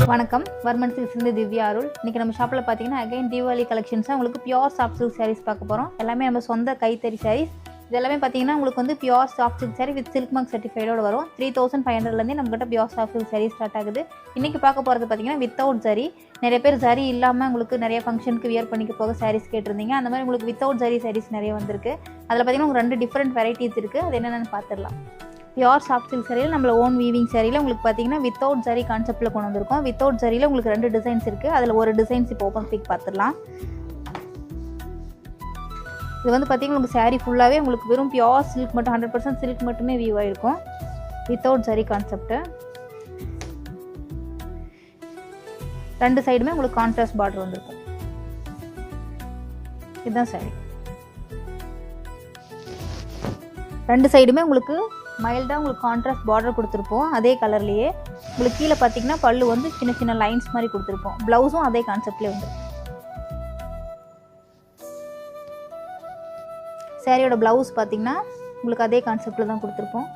வணக்கம், வர்மன் சில்க்ஸ்லேருந்து திவ்யா அருள். இன்றைக்கி நம்ம ஷாப்பில் பார்த்தீங்கன்னா அகைன் தீபாவளி கலெக்ஷன்ஸாக உங்களுக்கு பியோர் சாஃப்ட் சில்க் சாரீஸ் பார்க்க போகிறோம். எல்லாமே நம்ம சொந்த கைத்தறி சாரீஸ். இது எல்லாமே பார்த்தீங்கன்னா உங்களுக்கு வந்து pure soft silk saree with silk mark சர்டிஃபைடோட வரும். 3500லேருந்தே நம்மகிட்ட pure soft silk sarees start ஆகுது. இன்றைக்கி பார்க்க போகிறது பார்த்தீங்கன்னா வித்தவுட் ஜரி. நிறைய பேர் ஜரி இல்லாமல் உங்களுக்கு நிறைய ஃபங்க்ஷனுக்கு வியர் பண்ணிக்க போக சாரீஸ் கேட்டிருந்தீங்க. அந்த மாதிரி உங்களுக்கு வித்தவுட் ஜரி சாரீஸ் நிறைய வந்திருக்கு. அதில் பார்த்தீங்கன்னா உங்களுக்கு 2 டிஃப்ரெண்ட் வெரைட்டிஸ் இருக்குது. அது என்னென்னு பார்த்துடலாம். பியோர் சாஃப்ட் சில்க் சாரியில் நம்மள ஓன் வீவிங் சாரியில் உங்களுக்கு பார்த்தீங்கன்னா வித்தவுட் ஜரி கான்செப்ட்டில் கொண்டு வந்திருக்கோம். வித்தவுட் ஜரியில் உங்களுக்கு 2 டிசைன்ஸ் இருக்குது. அதில் ஒரு டிசைன்ஸ் இப்போ ஓப்பன் பிக் பார்த்துடலாம். இது வந்து பார்த்தீங்கன்னா உங்களுக்கு சாரீ ஃபுல்லாகவே உங்களுக்கு வெறும் பியோர் சில்க் மட்டும் 100% சில்க் மட்டுமே வீவ் ஆகிருக்கும். Without zari concept. 2 சைடுமே உங்களுக்கு கான்ட்ராஸ்ட் பார்டர் வந்திருக்கும். இதுதான் சாரீ. 2 சைடுமே உங்களுக்கு மைல்டாக உங்களுக்கு கான்ட்ராஸ்ட் பார்டர் கொடுத்துருப்போம். அதே கலர்லேயே உங்களுக்கு கீழே பார்த்தீங்கன்னா பல்லு வந்து சின்ன சின்ன லைன்ஸ் மாதிரி கொடுத்துருப்போம். ப்ளவுஸும் அதே கான்செப்ட்லேயே வந்து சாரியோட ப்ளவுஸ் பார்த்தீங்கன்னா உங்களுக்கு அதே கான்செப்டில் தான் கொடுத்துருப்போம்.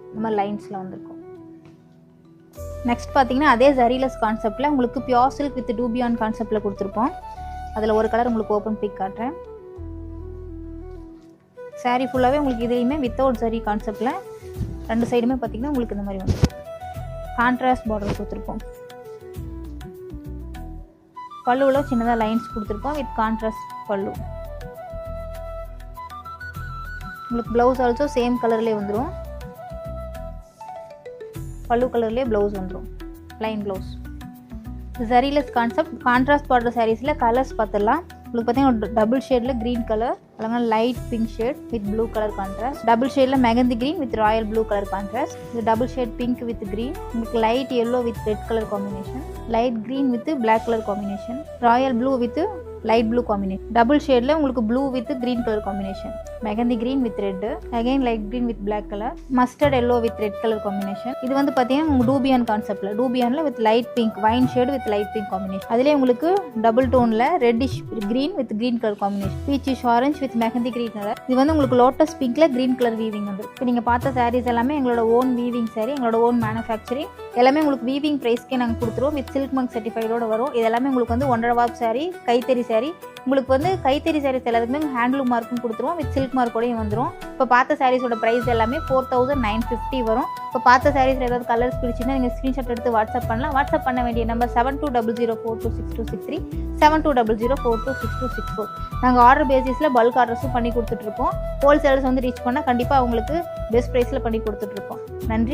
இந்த மாதிரி லைன்ஸில் வந்திருக்கும். நெக்ஸ்ட் பார்த்தீங்கன்னா அதே ஜரிலஸ் கான்செப்டில் உங்களுக்கு பியோர் சில்க் வித் டூபியான் கான்செப்டில் கொடுத்துருப்போம். அதில் ஒரு கலர் உங்களுக்கு ஓப்பன் பிக் காட்டுறேன். சாரீ ஃபுல்லாகவே உங்களுக்கு இதுலேயுமே வித்தவுட் ஜரி கான்செப்டில் 2 சைடுமே பார்த்தீங்கன்னா உங்களுக்கு இந்த மாதிரி வந்து கான்ட்ராஸ்ட் பார்டர் கொடுத்துருப்போம். பல்லுவில் சின்னதாக லைன்ஸ் கொடுத்துருப்போம் வித் கான்ட்ராஸ்ட் பல்லு. உங்களுக்கு ப்ளவுஸ் ஆல்சோ சேம் கலர்லேயே வந்துடும். பல்லு கலர்லேயே ப்ளவுஸ் வந்துடும். Line blouse. ஜரிலஸ் கான்செப்ட் கான்ட்ராஸ்ட் பார்டர் சாரீஸில் கலர்ஸ் பார்த்துடலாம். உங்களுக்கு பார்த்தீங்கன்னா டபுள் ஷேடில் க்ரீன் கலர், இல்லைனா light pink shade with blue colour contrast. Double ஷேடில் mehndi green with royal blue colour contrast. இது double shade pink with green. உங்களுக்கு light yellow with red colour combination. Light green with black colour combination. Royal blue with light blue combination. Double ஷேடில் உங்களுக்கு blue with green colour combination. Mehndi green with red, again light green with black colour. Mustard yellow with red colour combination. இது வந்து பார்த்தீங்கன்னா உங்களுக்கு dupion கான்செப்டில் டூபியானில் with light pink wine shade with light pink combination. அதிலே உங்களுக்கு டபுள் டோனில் reddish green with green colour combination. Peachish orange with mehndi green colour. இது வந்து உங்களுக்கு லோட்டஸ் பிங்க்ல க்ரீன் கலர் வீவிங் வந்து. இப்போ நீங்கள் பார்த்த சாரீஸ் எல்லாமே எங்களோட ஓன் வீவிங் சாரீ, எங்களோட ஓன் மேனுஃபேக்சரிங். எல்லாமே உங்களுக்கு வீவிங் ப்ரைஸ்க்கே நாங்கள் கொடுத்துருவோம். வித் சில்க் மார்க் சர்டிஃபைடோட வரும். இது எல்லாமே உங்களுக்கு வந்து 1.5 வாப் சாரீ, கைத்தறி சாரீ. உங்களுக்கு வந்து கைத்தறி சாரீஸ் எல்லாத்துக்குமே ஹேண்ட்லூம் மார்க்கும் கொடுத்துருவோம். வித் சில்க் மார்க்கோடையும் வந்துடும். இப்போ பார்த்த சாரீஸோட ப்ரைஸ் எல்லாமே 4950 வரும். இப்போ பார்த்த சாரீஸில் ஏதாவது கலர்ஸ் பிடிச்சின்னா நீங்கள் ஸ்க்ரீன்ஷாட் எடுத்து வாட்ஸ்அப் பண்ணலாம். வாட்ஸ்அப் பண்ண வேண்டிய நம்பர் 7200426263, 7200426264. நாங்கள் ஆர்டர் பேசிஸில் பல்க் ஆர்டர்ஸும் பண்ணி கொடுத்துட்ருப்போம். ஹோல்சேலர்ஸ் வந்து ரீச் பண்ணால் கண்டிப்பாக அவங்களுக்கு பெஸ்ட் ப்ரைஸில் பண்ணி கொடுத்துட்ருக்கோம். நன்றி.